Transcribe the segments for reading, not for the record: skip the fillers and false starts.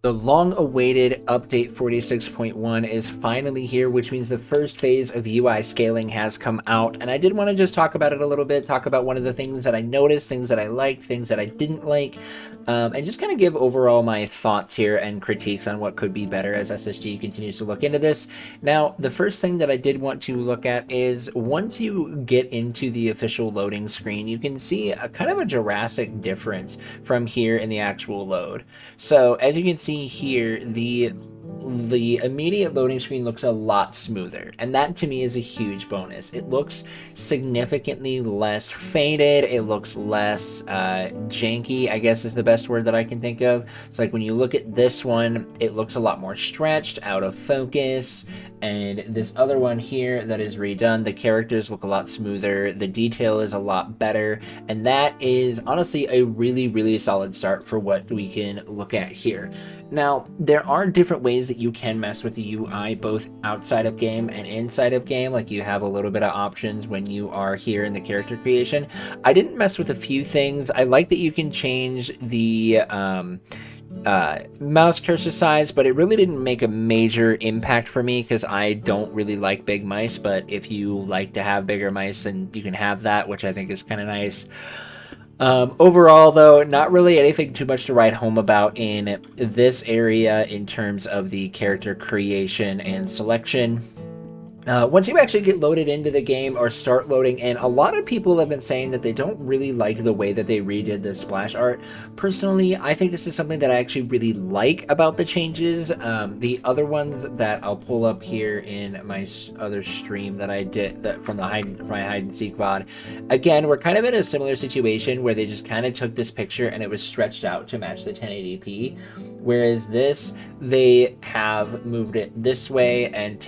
The long-awaited update 46.1 is finally here, which means the first phase of UI scaling has come out, and I did want to just talk about it a little bit, talk about one of the things that I noticed, things that I liked, things that I didn't like, and just kind of give overall my thoughts here and critiques on what could be better as SSG continues to look into this. Now, the first thing that I did want to look at is once you get into the official loading screen, you can see a kind of a drastic difference from here in the actual load. So as you can see here, the immediate loading screen looks a lot smoother, and that to me is a huge bonus. It looks significantly less faded, it looks less janky, I guess is the best word that I can think of. It's like when you look at this one, it looks a lot more stretched, out of focus, and this other one here that is redone, the characters look a lot smoother, the detail is a lot better, and that is honestly a really solid start for what we can look at here. Now, there are different ways that you can mess with the UI, both outside of game and inside of game. Like, you have a little bit of options when you are here in the character creation. I didn't mess with a few things. I like that you can change the mouse cursor size, but it really didn't make a major impact for me because I don't really like big mice. But if you like to have bigger mice, then you can have that, which I think is kind of nice. Overall, though, not really anything too much to write home about in this area in terms of the character creation and selection. Once you actually get loaded into the game or start loading in, a lot of people have been saying that they don't really like the way that they redid the splash art. Personally, I think this is something that I actually really like about the changes. The other ones that I'll pull up here in my other stream that I did from my hide and seek VOD, again, we're kind of in a similar situation where they just kind of took this picture and it was stretched out to match the 1080p, whereas this, they have moved it this way and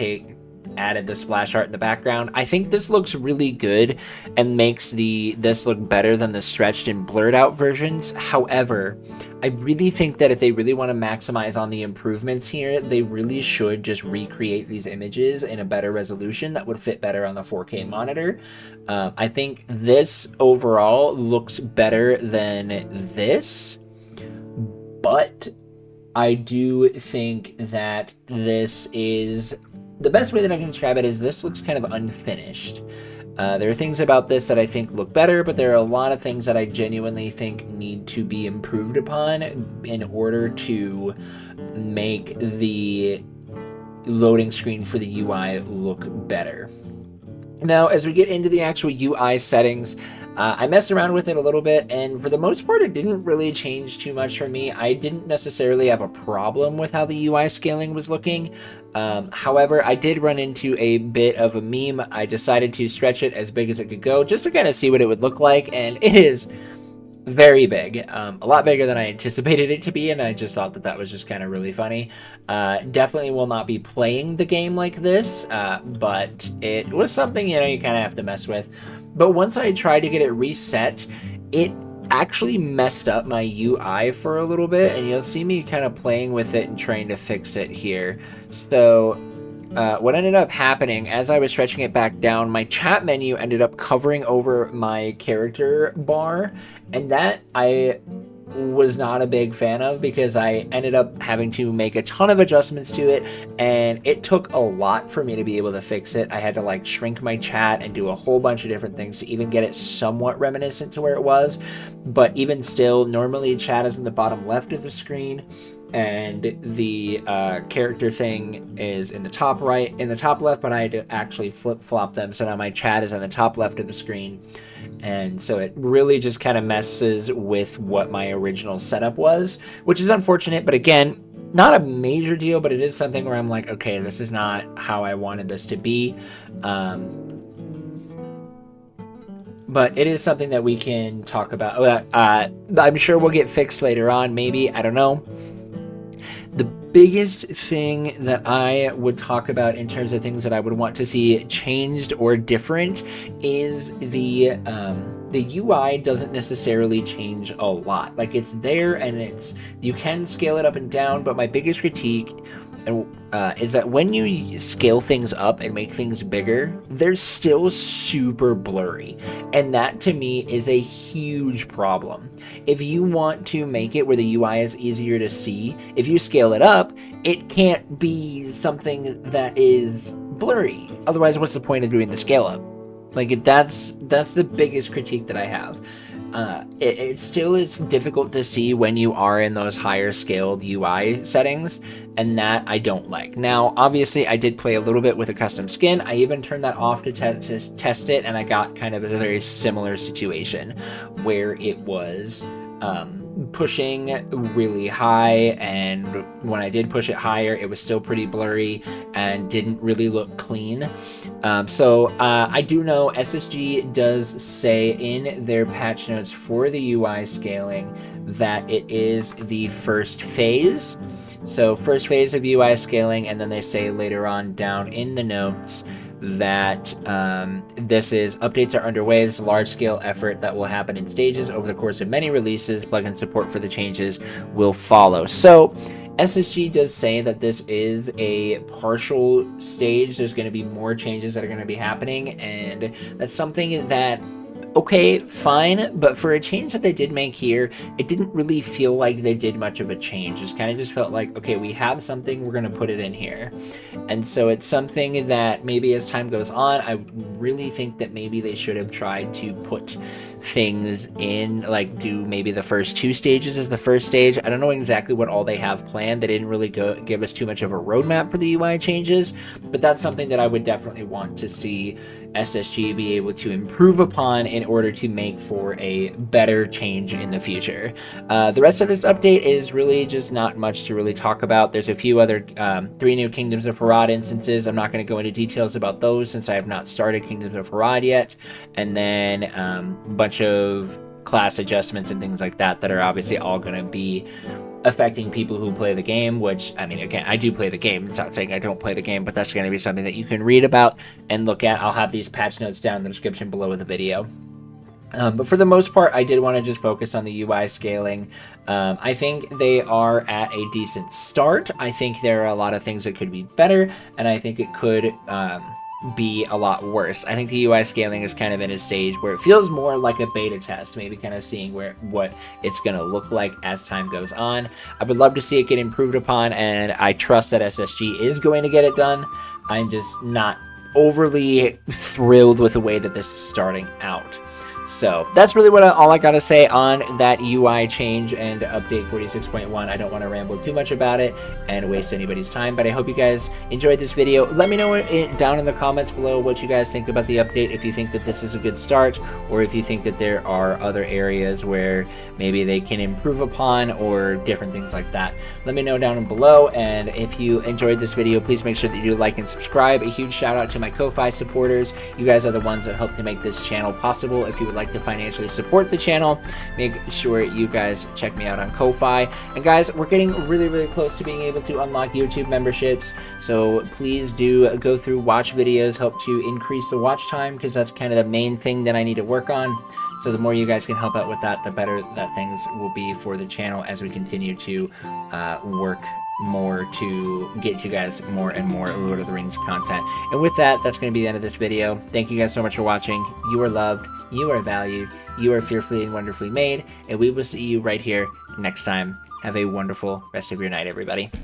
added the splash art in the background. I think this looks really good and makes this look better than the stretched and blurred out versions. However, I really think that if they really want to maximize on the improvements here, they really should just recreate these images in a better resolution that would fit better on the 4K monitor. I think this overall looks better than this, but I do think that this is the best way that I can describe it is this looks kind of unfinished. There are things about this that I think look better, but there are a lot of things that I genuinely think need to be improved upon in order to make the loading screen for the UI look better. Now, as we get into the actual UI settings, I messed around with it a little bit, and for the most part, it didn't really change too much for me. I didn't necessarily have a problem with how the UI scaling was looking. However, I did run into a bit of a meme. I decided to stretch it as big as it could go, just to kind of see what it would look like, and it is very big, a lot bigger than I anticipated it to be, and I just thought that that was just kind of really funny. Definitely will not be playing the game like this, but it was something, you kind of have to mess with. But once I tried to get it reset, it actually messed up my UI for a little bit, and you'll see me kind of playing with it and trying to fix it here. So what ended up happening, as I was stretching it back down, my chat menu ended up covering over my character bar, and that I was not a big fan of because I ended up having to make a ton of adjustments to it, and it took a lot for me to be able to fix it. I had to like shrink my chat and do a whole bunch of different things to even get it somewhat reminiscent to where it was. But even still, normally chat is in the bottom left of the screen, and the character thing is in the top left, but I had to actually flip-flop them, so now my chat is on the top left of the screen, and so it really just kind of messes with what my original setup was, which is unfortunate. But again, not a major deal, but it is something where I'm like, okay, this is not how I wanted this to be. But it is something that we can talk about. I'm sure we'll get fixed later on, maybe, I don't know. The biggest thing that I would talk about in terms of things that I would want to see changed or different is the UI doesn't necessarily change a lot. Like, it's there and you can scale it up and down, but my biggest critique and is that when you scale things up and make things bigger, they're still super blurry, and that to me is a huge problem. If you want to make it where the UI is easier to see, if you scale it up, it can't be something that is blurry. Otherwise, what's the point of doing the scale up? Like, that's the biggest critique that I have. It still is difficult to see when you are in those higher scaled UI settings, and that I don't like. Now, obviously, I did play a little bit with a custom skin. I even turned that off to test it, and I got kind of a very similar situation where it was pushing really high, and when I did push it higher, it was still pretty blurry and didn't really look clean. So I do know SSG does say in their patch notes for the UI scaling that it is the first phase. So first phase of UI scaling, and then they say later on down in the notes that this is updates are underway. This is a large-scale effort that will happen in stages over the course of many releases. Plugin support for the changes will follow. So SSG does say that this is a partial stage. There's going to be more changes that are going to be happening, and that's something that, okay, fine, but for a change that they did make here, it didn't really feel like they did much of a change. It kind of just felt like, okay, we have something, we're going to put it in here. And so it's something that maybe as time goes on, I really think that maybe they should have tried to put things in, like do maybe the first 2 stages as the first stage. I don't know exactly what all they have planned. They didn't really give us too much of a roadmap for the UI changes, but that's something that I would definitely want to see SSG be able to improve upon in order to make for a better change in the future. The rest of this update is really just not much to really talk about. There's a few other 3 new Kingdoms of Harad instances. I'm not going to go into details about those since I have not started Kingdoms of Harad yet. And then a bunch of class adjustments and things like that are obviously all going to be affecting people who play the game, which, I mean, again, I do play the game. It's not saying I don't play the game, but that's going to be something that you can read about and look at. I'll have these patch notes down in the description below the video. But for the most part, I did want to just focus on the UI scaling. I think they are at a decent start. I think there are a lot of things that could be better, and I think it could be a lot worse. I think the UI scaling is kind of in a stage where it feels more like a beta test, maybe kind of seeing what it's going to look like as time goes on. I would love to see it get improved upon, and I trust that SSG is going to get it done. I'm just not overly thrilled with the way that this is starting out. So that's really all I gotta say on that UI change and update 46.1. I don't want to ramble too much about it and waste anybody's time, but I hope you guys enjoyed this video. Let me know down in the comments below what you guys think about the update, if you think that this is a good start, or if you think that there are other areas where maybe they can improve upon, or different things like that. Let me know down below, and if you enjoyed this video, please make sure that you do like and subscribe. A huge shout out to my Ko-Fi supporters. You guys are the ones that help to make this channel possible. If you would like to financially support the channel, make sure you guys check me out on Ko-Fi. And guys, we're getting really close to being able to unlock YouTube memberships, so please do go through, watch videos, help to increase the watch time, because that's kind of the main thing that I need to work on. So the more you guys can help out with that, the better that things will be for the channel as we continue to work more to get you guys more and more Lord of the Rings content. And with that, that's going to be the end of this video. Thank you guys so much for watching. You are loved, you are valued, you are fearfully and wonderfully made, and we will see you right here next time. Have a wonderful rest of your night, everybody.